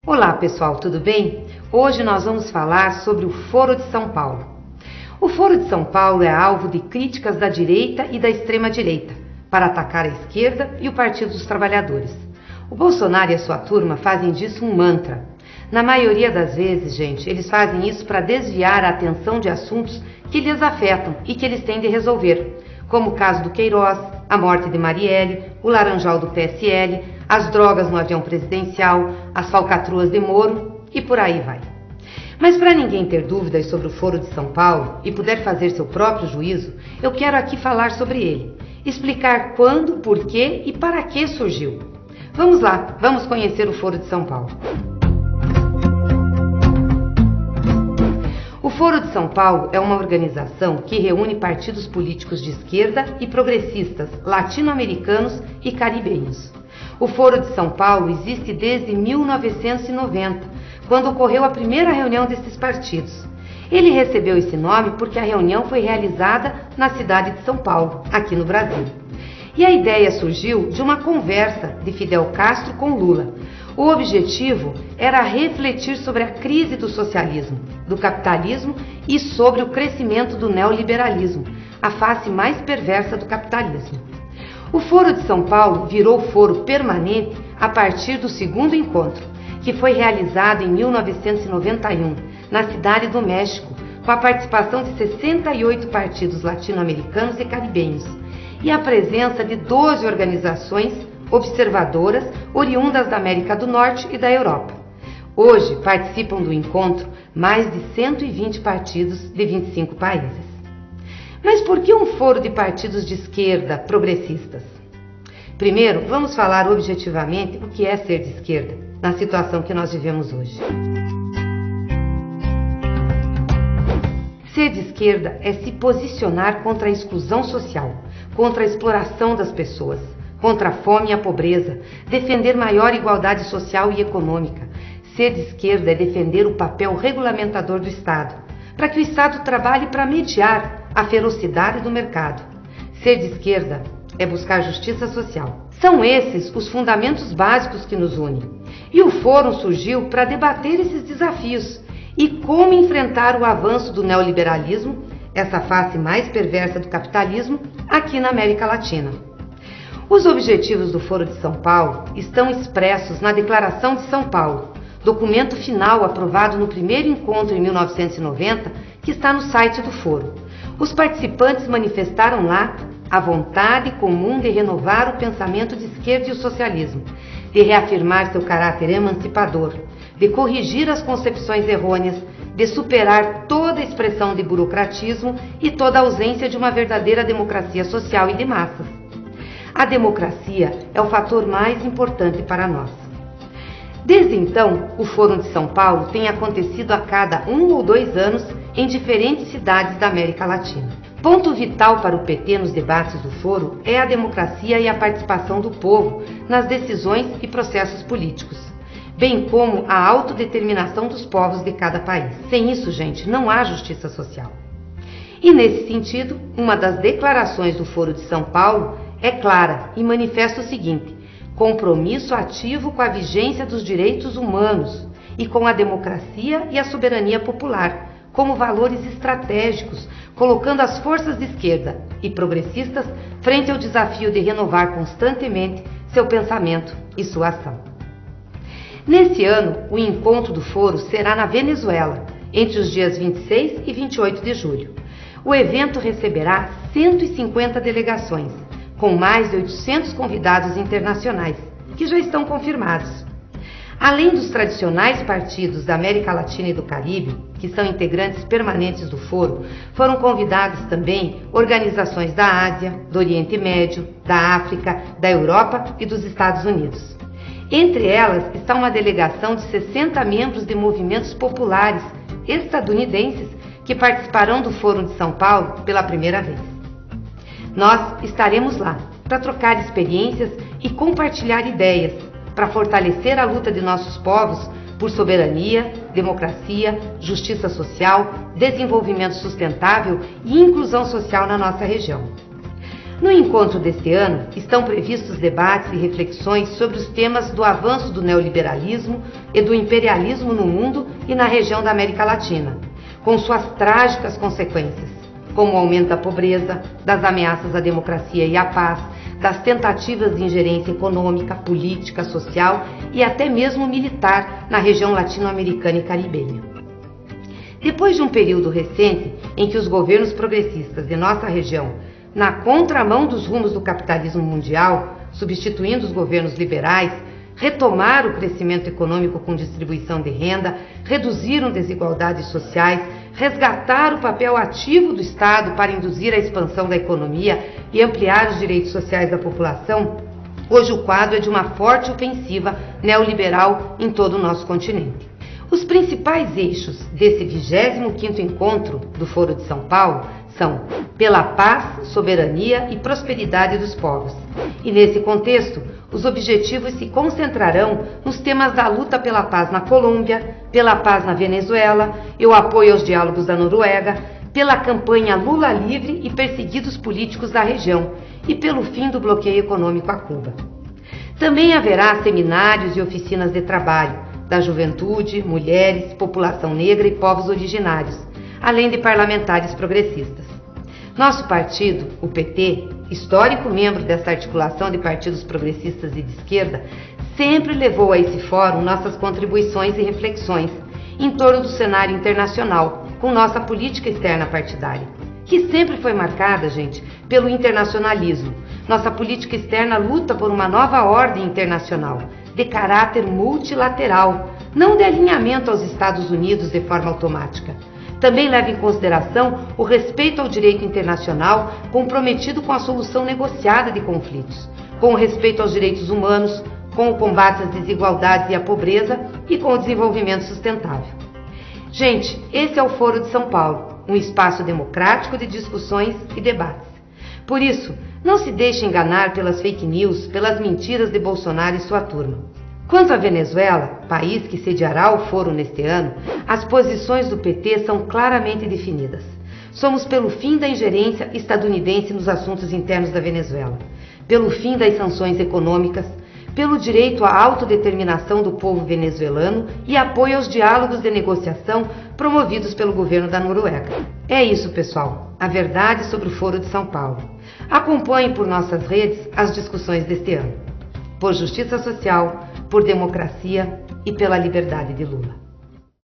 Olá pessoal, tudo bem? Hoje nós vamos falar sobre o Foro de São Paulo. O Foro de São Paulo é alvo de críticas da direita e da extrema-direita para atacar a esquerda e o Partido dos Trabalhadores. O Bolsonaro e a sua turma fazem disso um mantra. Na maioria das vezes, gente, eles fazem isso para desviar a atenção de assuntos que lhes afetam e que eles têm de resolver, como o caso do Queiroz, a morte de Marielle, o Laranjal do PSL, as drogas no avião presidencial, as falcatruas de Moro e por aí vai. Mas para ninguém ter dúvidas sobre o Foro de São Paulo e puder fazer seu próprio juízo, eu quero aqui falar sobre ele, explicar quando, por que e para que surgiu. Vamos lá, vamos conhecer o Foro de São Paulo. O Foro de São Paulo é uma organização que reúne partidos políticos de esquerda e progressistas latino-americanos e caribenhos. O Foro de São Paulo existe desde 1990, quando ocorreu a primeira reunião desses partidos. Ele recebeu esse nome porque a reunião foi realizada na cidade de São Paulo, aqui no Brasil. E a ideia surgiu de uma conversa de Fidel Castro com Lula. O objetivo era refletir sobre a crise do socialismo, do capitalismo e sobre o crescimento do neoliberalismo, a face mais perversa do capitalismo. O Foro de São Paulo virou foro permanente a partir do segundo encontro, que foi realizado em 1991, na Cidade do México, com a participação de 68 partidos latino-americanos e caribenhos, e a presença de 12 organizações observadoras oriundas da América do Norte e da Europa. Hoje participam do encontro mais de 120 partidos de 25 países. Mas por que um foro de partidos de esquerda progressistas? Primeiro, vamos falar objetivamente o que é ser de esquerda, na situação que nós vivemos hoje. Ser de esquerda é se posicionar contra a exclusão social, contra a exploração das pessoas, contra a fome e a pobreza, defender maior igualdade social e econômica. Ser de esquerda é defender o papel regulamentador do Estado, para que o Estado trabalhe para mediar a ferocidade do mercado. Ser de esquerda é buscar justiça social. São esses os fundamentos básicos que nos unem. E o Fórum surgiu para debater esses desafios e como enfrentar o avanço do neoliberalismo, essa face mais perversa do capitalismo, aqui na América Latina. Os objetivos do Foro de São Paulo estão expressos na Declaração de São Paulo, documento final aprovado no primeiro encontro em 1990, que está no site do Foro. Os participantes manifestaram lá a vontade comum de renovar o pensamento de esquerda e o socialismo, de reafirmar seu caráter emancipador, de corrigir as concepções errôneas, de superar toda a expressão de burocratismo e toda a ausência de uma verdadeira democracia social e de massas. A democracia é o fator mais importante para nós. Desde então, o Fórum de São Paulo tem acontecido a cada 1 ou 2 anos em diferentes cidades da América Latina. Ponto vital para o PT nos debates do Foro é a democracia e a participação do povo nas decisões e processos políticos, bem como a autodeterminação dos povos de cada país. Sem isso, gente, não há justiça social. E nesse sentido, uma das declarações do Foro de São Paulo é clara e manifesta o seguinte: compromisso ativo com a vigência dos direitos humanos e com a democracia e a soberania popular como valores estratégicos, colocando as forças de esquerda e progressistas frente ao desafio de renovar constantemente seu pensamento e sua ação. Nesse ano, o encontro do Foro será na Venezuela, entre os dias 26 e 28 de julho. O evento receberá 150 delegações, com mais de 800 convidados internacionais, que já estão confirmados. Além dos tradicionais partidos da América Latina e do Caribe, que são integrantes permanentes do Foro, foram convidados também organizações da Ásia, do Oriente Médio, da África, da Europa e dos Estados Unidos. Entre elas está uma delegação de 60 membros de movimentos populares estadunidenses que participarão do Fórum de São Paulo pela primeira vez. Nós estaremos lá para trocar experiências e compartilhar ideias, para fortalecer a luta de nossos povos por soberania, democracia, justiça social, desenvolvimento sustentável e inclusão social na nossa região. No encontro deste ano, estão previstos debates e reflexões sobre os temas do avanço do neoliberalismo e do imperialismo no mundo e na região da América Latina, com suas trágicas consequências, como o aumento da pobreza, das ameaças à democracia e à paz, das tentativas de ingerência econômica, política, social e até mesmo militar na região latino-americana e caribenha. Depois de um período recente em que os governos progressistas de nossa região, na contramão dos rumos do capitalismo mundial, substituindo os governos liberais, retomaram o crescimento econômico com distribuição de renda, reduziram desigualdades sociais, resgataram o papel ativo do Estado para induzir a expansão da economia e ampliar os direitos sociais da população, hoje o quadro é de uma forte ofensiva neoliberal em todo o nosso continente. Os principais eixos desse 25º encontro do Foro de São Paulo são pela paz, soberania e prosperidade dos povos. E nesse contexto, os objetivos se concentrarão nos temas da luta pela paz na Colômbia, pela paz na Venezuela e o apoio aos diálogos da Noruega, pela campanha Lula livre e perseguidos políticos da região e pelo fim do bloqueio econômico a Cuba. Também haverá seminários e oficinas de trabalho da juventude, mulheres, população negra e povos originários, além de parlamentares progressistas. Nosso partido, o PT, histórico membro desta articulação de partidos progressistas e de esquerda, sempre levou a esse fórum nossas contribuições e reflexões em torno do cenário internacional, com nossa política externa partidária, que sempre foi marcada, gente, pelo internacionalismo. Nossa política externa luta por uma nova ordem internacional, de caráter multilateral, não de alinhamento aos Estados Unidos de forma automática. Também leva em consideração o respeito ao direito internacional comprometido com a solução negociada de conflitos, com o respeito aos direitos humanos, com o combate às desigualdades e à pobreza e com o desenvolvimento sustentável. Gente, esse é o Foro de São Paulo, um espaço democrático de discussões e debates. Por isso, não se deixe enganar pelas fake news, pelas mentiras de Bolsonaro e sua turma. Quanto à Venezuela, país que sediará o foro neste ano, as posições do PT são claramente definidas. Somos pelo fim da ingerência estadunidense nos assuntos internos da Venezuela, pelo fim das sanções econômicas, pelo direito à autodeterminação do povo venezuelano e apoio aos diálogos de negociação promovidos pelo governo da Noruega. É isso, pessoal, a verdade sobre o Foro de São Paulo. Acompanhe por nossas redes as discussões deste ano. Por justiça social, por democracia e pela liberdade de Lula.